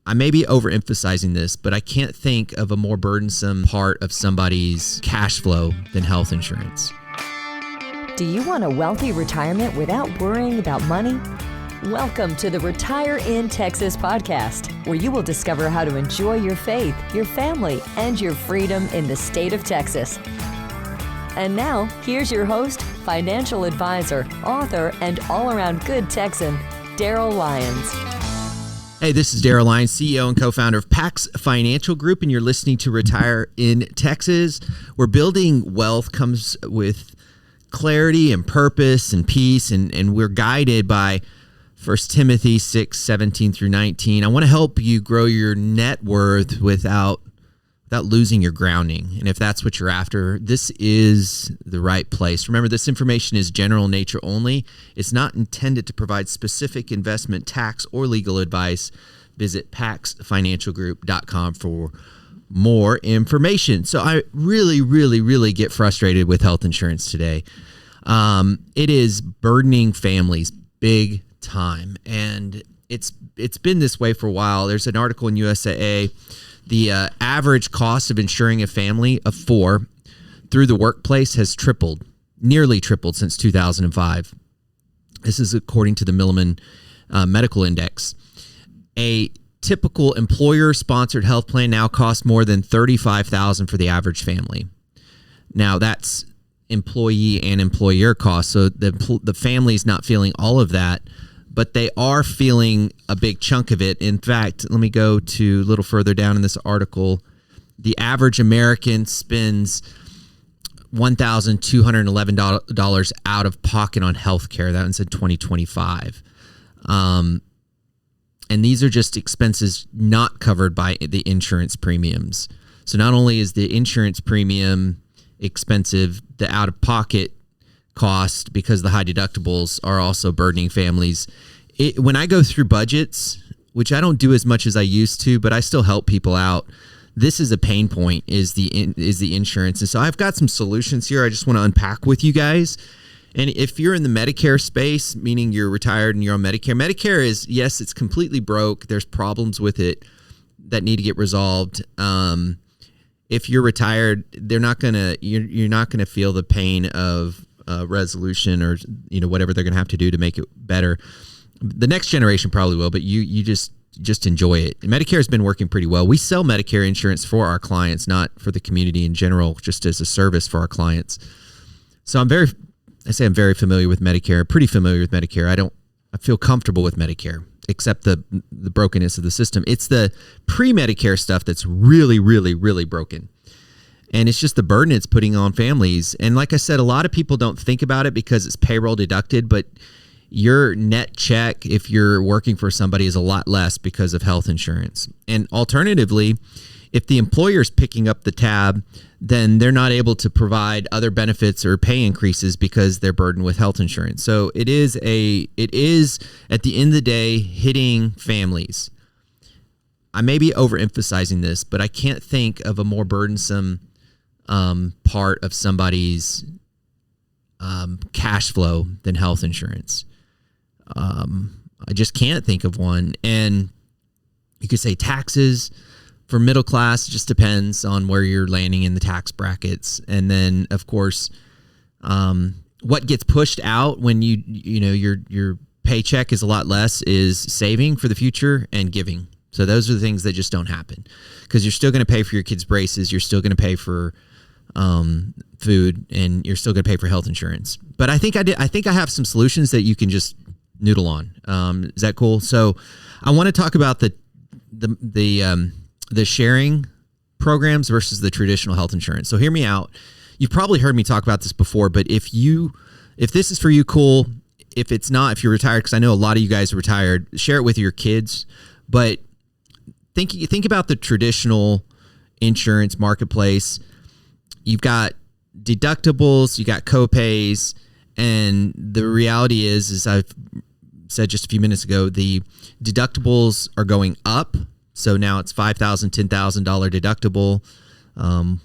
I may be overemphasizing this, but I can't think of a more burdensome part of somebody's cash flow than health insurance. Do you want a wealthy retirement without worrying about money? Welcome to the Retire in Texas podcast, where you will discover how to enjoy your faith, your family, and your freedom in the state of Texas. And now, here's your host, financial advisor, author, and all-around good Texan, Darryl Lyons. Hey, this is Darryl Lyons, CEO and co-founder of PAX Financial Group, and you're listening to Retire in Texas, where building wealth comes with clarity and purpose and peace, and we're guided by 1 Timothy 6:17 through 19. I want to help you grow your net worth without losing your grounding. And if that's what you're after, this is the right place. Remember, this information is general in nature only. It's not intended to provide specific investment, tax, or legal advice. Visit paxfinancialgroup.com for more information. So I really get frustrated with health insurance today. It is burdening families big time, and it's been this way for a while. There's an article in USAA. The average cost of insuring a family of 4 through the workplace has nearly tripled since 2005. This is according to the Milliman Medical Index. A typical employer-sponsored health plan now costs more than $35,000 for the average family. Now, that's employee and employer costs, so the family's not feeling all of that, but they are feeling a big chunk of it. In fact, let me go to a little further down in this article. The average American spends $1,211 out of pocket on healthcare. That was in 2025. And these are just expenses not covered by the insurance premiums. So not only is the insurance premium expensive, the out-of-pocket cost, because the high deductibles, are also burdening families. When I go through budgets, which I don't do as much as I used to, but I still help people out, this is a pain point, is the insurance. And so I've got some solutions here I just want to unpack with you guys. And if you're in the Medicare space, meaning you're retired and you're on Medicare is, yes, it's completely broke. There's problems with it that need to get resolved. If you're retired, you're not gonna feel the pain of resolution, or whatever they're gonna have to do to make it better. The next generation probably will, but you just enjoy it. And Medicare has been working pretty well. We sell Medicare insurance for our clients, not for the community in general, just as a service for our clients. So I'm very familiar with Medicare, pretty familiar with Medicare. I feel comfortable with Medicare, except the brokenness of the system. It's the pre-Medicare stuff that's really broken. And it's just the burden it's putting on families. And like I said, a lot of people don't think about it because it's payroll deducted, but your net check, if you're working for somebody, is a lot less because of health insurance. And alternatively, if the employer is picking up the tab, then they're not able to provide other benefits or pay increases because they're burdened with health insurance. So it is at the end of the day hitting families. I may be overemphasizing this, but I can't think of a more burdensome part of somebody's cash flow than health insurance. I just can't think of one. And you could say taxes. For middle class, it just depends on where you're landing in the tax brackets. And then, of course, what gets pushed out when your paycheck is a lot less is saving for the future and giving. So those are the things that just don't happen, because you're still going to pay for your kids' braces. You're still going to pay for food, and you're still going to pay for health insurance. But I think I have some solutions that you can just noodle on. Is that cool? So I want to talk about the sharing programs versus the traditional health insurance. So hear me out. You've probably heard me talk about this before, but if this is for you, cool. If it's not, if you're retired, because I know a lot of you guys are retired, share it with your kids. But think about the traditional insurance marketplace. You've got deductibles, you got copays, and the reality is, as I've said just a few minutes ago, the deductibles are going up. So now it's $5,000, $10,000 deductible. And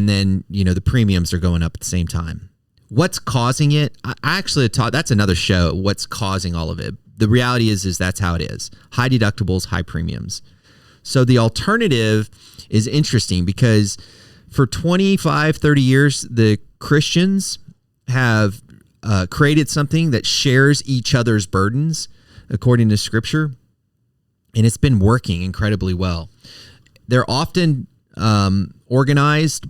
then, the premiums are going up at the same time. What's causing it? I actually taught, that's another show, what's causing all of it. The reality is that's how it is. High deductibles, high premiums. So the alternative is interesting because for 25, 30 years, the Christians have created something that shares each other's burdens according to Scripture, and it's been working incredibly well. They're often organized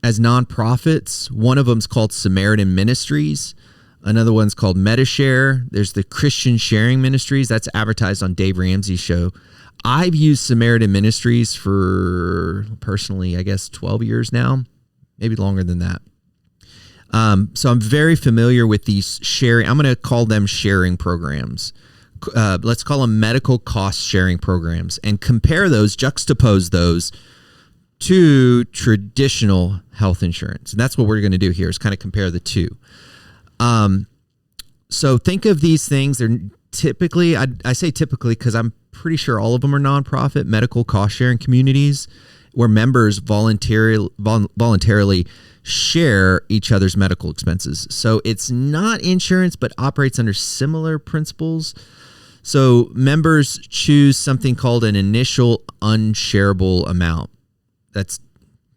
as nonprofits. One of them is called Samaritan Ministries. Another one's called MediShare. There's the Christian Sharing Ministries. That's advertised on Dave Ramsey's show. I've used Samaritan Ministries for, personally, I guess 12 years now, maybe longer than that. So I'm very familiar with these sharing. I'm going to call them sharing programs. Let's call them medical cost sharing programs, and compare those, juxtapose those to traditional health insurance. And that's what we're going to do here, is kind of compare the two. So think of these things. They're typically, I say typically because I'm pretty sure all of them are nonprofit medical cost sharing communities where members voluntarily share each other's medical expenses. So it's not insurance, but operates under similar principles. So members choose something called an initial unshareable amount. That's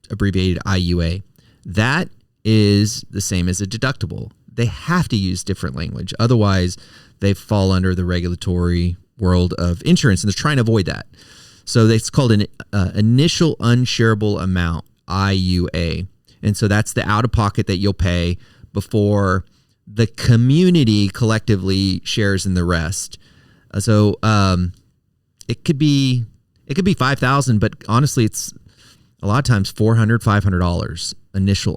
abbreviated IUA. That is the same as a deductible. They have to use different language. Otherwise, they fall under the regulatory world of insurance, and they're trying to avoid that. So it's called an initial unshareable amount, IUA. And so that's the out-of-pocket that you'll pay before the community collectively shares in the rest. So it could be $5,000, but honestly, it's a lot of times $400, $500 initial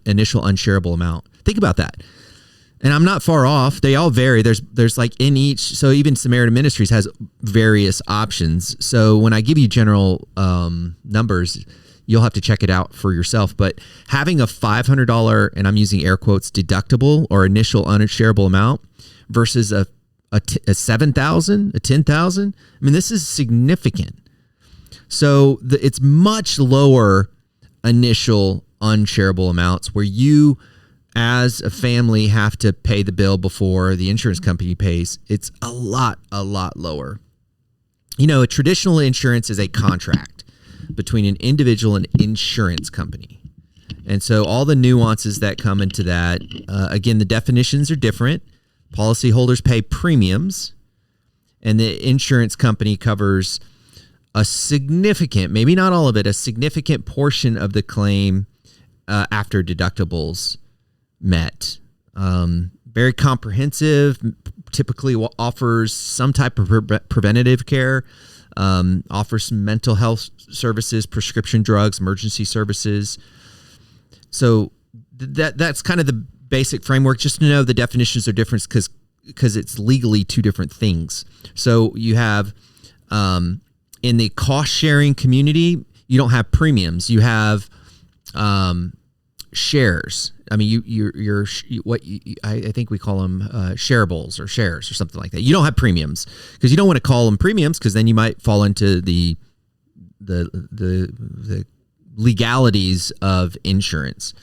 unshareable amount. Think about that. And I'm not far off. They all vary. There's like in each. So even Samaritan Ministries has various options. So when I give you general numbers, you'll have to check it out for yourself. But having a $500, and I'm using air quotes, deductible or initial unshareable amount versus a $7,000, a $10,000. I mean, this is significant. So it's much lower initial unshareable amounts where you as a family have to pay the bill before the insurance company pays. It's a lot lower. You know, a traditional insurance is a contract between an individual and insurance company. And so all the nuances that come into that, again, the definitions are different. Policyholders pay premiums, and the insurance company covers a significant, maybe not all of it, a significant portion of the claim after deductibles met. Very comprehensive, typically offers some type of preventative care, offers some mental health services, prescription drugs, emergency services. So that's kind of the basic framework. Just to know the definitions are different because it's legally two different things. So you have in the cost sharing community, you don't have premiums. You have shares. I mean, I think we call them shareables or shares or something like that. You don't have premiums because you don't want to call them premiums because then you might fall into the legalities of insurance.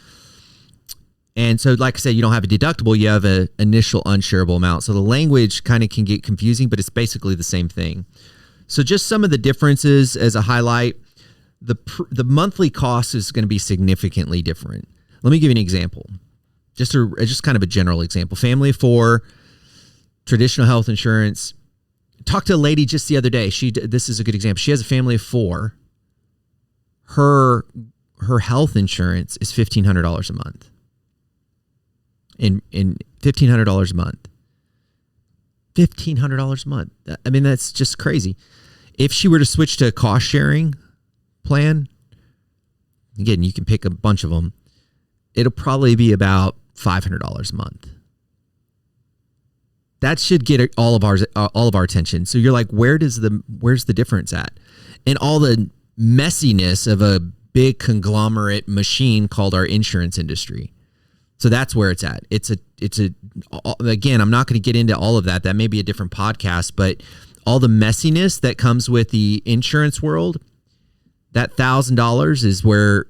And so, like I said, you don't have a deductible. You have an initial unshareable amount. So the language kind of can get confusing, but it's basically the same thing. So just some of the differences as a highlight, the monthly cost is going to be significantly different. Let me give you an example, just kind of a general example. Family of four, traditional health insurance. Talked to a lady just the other day. This is a good example. She has a family of four. Her health insurance is $1,500 a month. In $1,500 a month. $1,500 a month. I mean, that's just crazy. If she were to switch to a cost sharing plan, again, you can pick a bunch of them. It'll probably be about $500 a month. That should get all of our attention. So you're like, where's the difference at? And all the messiness of a big conglomerate machine called our insurance industry. So that's where it's at. Again, I'm not going to get into all of that. That may be a different podcast, but all the messiness that comes with the insurance world, that $1,000 is where,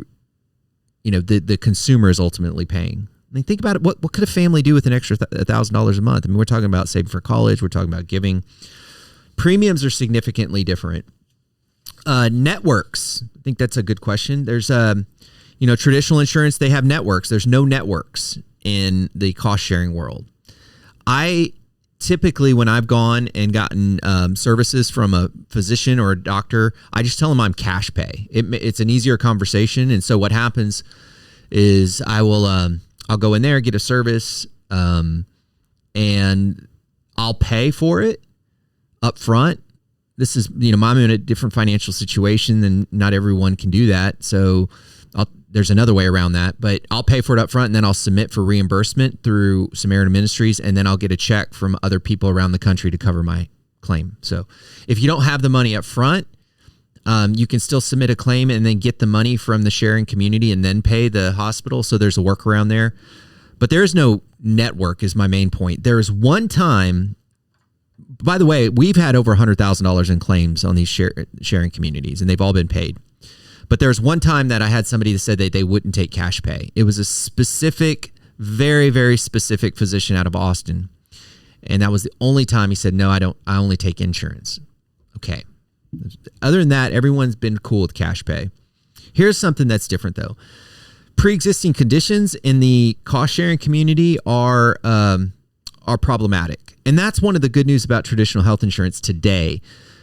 the consumer is ultimately paying. I mean, think about it. What could a family do with an extra $1,000 a month? I mean, we're talking about saving for college. We're talking about giving Premiums are significantly different. Networks. I think that's a good question. There's traditional insurance, they have networks. There's no networks in the cost sharing world. I typically, when I've gone and gotten services from a physician or a doctor, I just tell them I'm cash pay. It's an easier conversation. And so what happens is I'll go in there, get a service, and I'll pay for it up front. This is, I'm in a different financial situation and not everyone can do that. So there's another way around that, but I'll pay for it up front and then I'll submit for reimbursement through Samaritan Ministries, and then I'll get a check from other people around the country to cover my claim. So if you don't have the money up front, you can still submit a claim and then get the money from the sharing community and then pay the hospital. So there's a workaround there, but there is no network is my main point. There is one time, by the way, we've had over $100,000 in claims on these sharing communities and they've all been paid. But there's one time that I had somebody that said that they wouldn't take cash pay. It was a specific, very, very specific physician out of Austin. And that was the only time he said, no, I only take insurance. Okay. Other than that, everyone's been cool with cash pay. Here's something that's different though. Pre-existing conditions in the cost sharing community are problematic. And that's one of the good news about traditional health insurance today.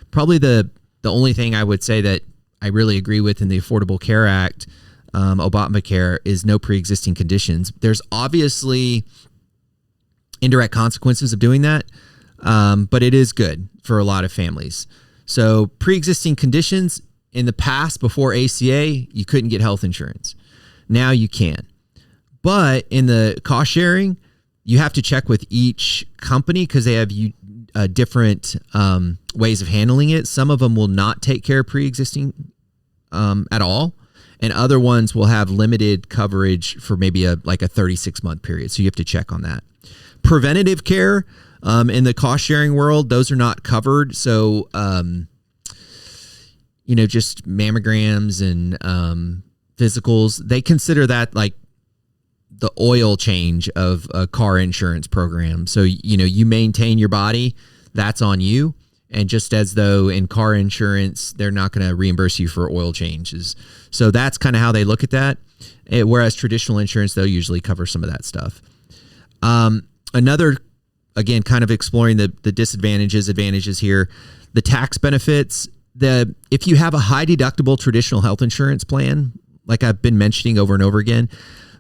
Probably the only thing I would say that I really agree with in the Affordable Care Act, Obamacare, is no pre-existing conditions. There's obviously indirect consequences of doing that, but it is good for a lot of families. So pre-existing conditions in the past, before ACA, you couldn't get health insurance. Now you can. But in the cost sharing, you have to check with each company because they have different ways of handling it. Some of them will not take care of pre-existing at all, and other ones will have limited coverage for maybe a 36-month period. So you have to check on that. Preventative care in the cost sharing world, those are not covered. So just mammograms and physicals, they consider that like the oil change of a car insurance program. So, you maintain your body, that's on you. And just as though in car insurance, they're not going to reimburse you for oil changes. So that's kind of how they look at that. Whereas traditional insurance, they'll usually cover some of that stuff. Another, again, kind of exploring the disadvantages, advantages here, the tax benefits. If you have a high deductible traditional health insurance plan, like I've been mentioning over and over again,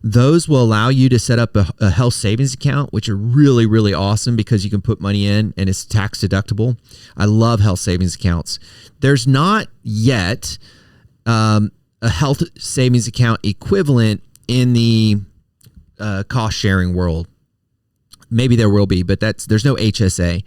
those will allow you to set up a health savings account, which are really, really awesome because you can put money in and it's tax deductible. I love health savings accounts. There's not yet a health savings account equivalent in the cost sharing world. Maybe there will be, but there's no HSA.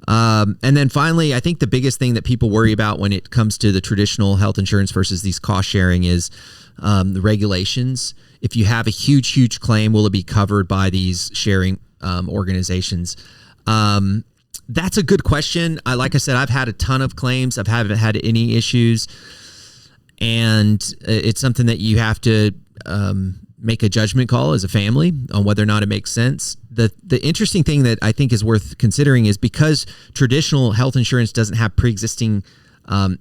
And then finally, I think the biggest thing that people worry about when it comes to the traditional health insurance versus these cost sharing is the regulations. If you have a huge, huge claim, will it be covered by these sharing organizations? That's a good question. Like I said, I've had a ton of claims. I haven't had any issues. And it's something that you have to make a judgment call as a family on whether or not it makes sense. The interesting thing that I think is worth considering is because traditional health insurance doesn't have pre-existing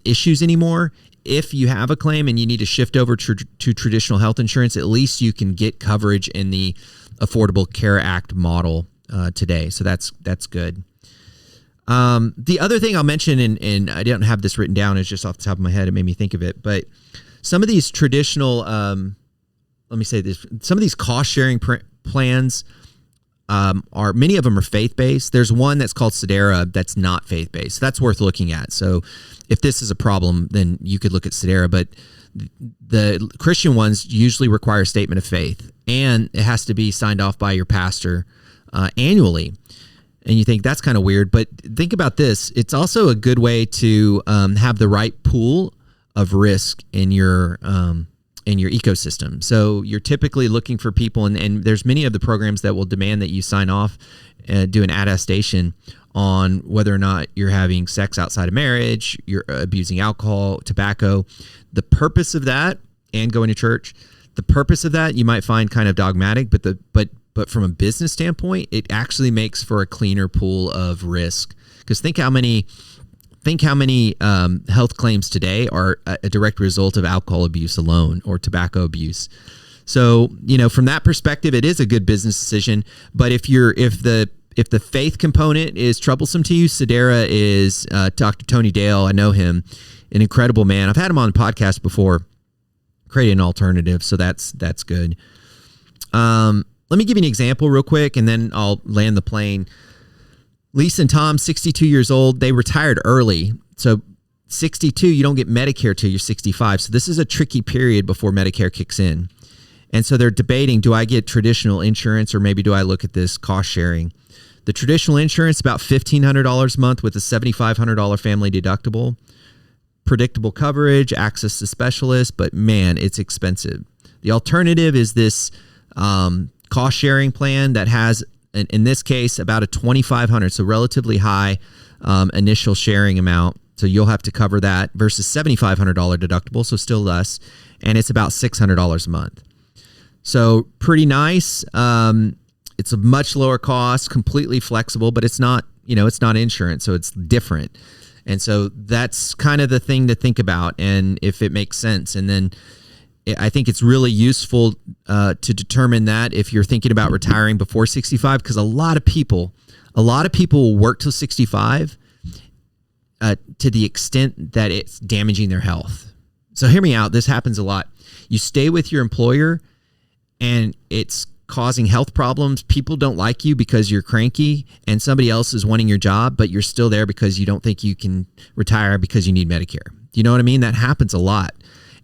issues anymore, if you have a claim and you need to shift over to traditional health insurance, at least you can get coverage in the Affordable Care Act model today. So that's good. The other thing I'll mention, and I don't have this written down, it's just off the top of my head, it made me think of it, but some of these traditional, let me say this, some of these cost sharing plans many of them are faith-based. There's one that's called Sedera that's not faith-based. That's worth looking at. So if this is a problem, then you could look at Sedera, but the Christian ones usually require a statement of faith, and it has to be signed off by your pastor annually. And you think that's kind of weird, but think about this. It's also a good way to have the right pool of risk in your ecosystem. So you're typically looking for people, and there's many of the programs that will demand that you sign off, do an attestation on whether or not you're having sex outside of marriage, you're abusing alcohol, tobacco. The purpose of that, and going to church, the purpose of that you might find kind of dogmatic, but from a business standpoint, it actually makes for a cleaner pool of risk. Because think how many think how many health claims today are a direct result of alcohol abuse alone or tobacco abuse. So, from that perspective, it is a good business decision. But if the faith component is troublesome to you, Sedera is Dr. Tony Dale. I know him, an incredible man. I've had him on the podcast before, create an alternative. So that's good. Let me give you an example real quick, and then I'll land the plane. Lisa and Tom, 62 years old, they retired early. So 62, you don't get Medicare till you're 65. So this is a tricky period before Medicare kicks in. And so they're debating, do I get traditional insurance or maybe do I look at this cost sharing? The traditional insurance, about $1,500 a month with a $7,500 family deductible. Predictable coverage, access to specialists, but man, it's expensive. The alternative is this cost sharing plan that has, in this case, about a $2,500, so relatively high initial sharing amount. So you'll have to cover that versus $7,500 deductible, so still less, and it's about $600 a month. So pretty nice. It's a much lower cost, completely flexible, but it's not, it's not insurance, so it's different. And so that's kind of the thing to think about, and if it makes sense. And then I think it's really useful to determine that if you're thinking about retiring before 65, because a lot of people will work till 65 to the extent that it's damaging their health. So hear me out. This happens a lot. You stay with your employer and it's causing health problems. People don't like you because you're cranky and somebody else is wanting your job, but you're still there because you don't think you can retire because you need Medicare. Do you know what I mean? That happens a lot.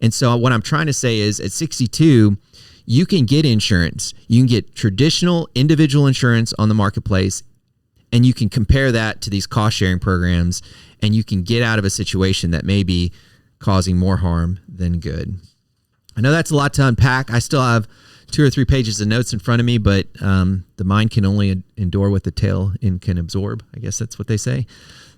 And so what I'm trying to say is at 62, you can get insurance. You can get traditional individual insurance on the marketplace, and you can compare that to these cost sharing programs, and you can get out of a situation that may be causing more harm than good. I know that's a lot to unpack. I still have 2 or 3 pages of notes in front of me, but the mind can only endure what the tail can absorb. I guess that's what they say.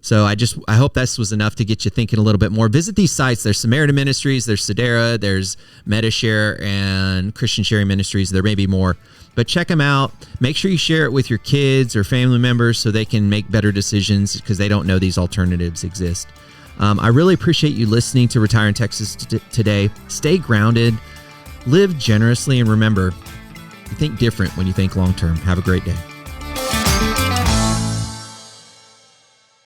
So I hope this was enough to get you thinking a little bit more. Visit these sites. There's Samaritan Ministries, there's Sedera, there's MediShare and Christian Sharing Ministries. There may be more, but check them out. Make sure you share it with your kids or family members so they can make better decisions because they don't know these alternatives exist. I really appreciate you listening to Retire in Texas today. Stay grounded, live generously, and remember, you think different when you think long-term. Have a great day.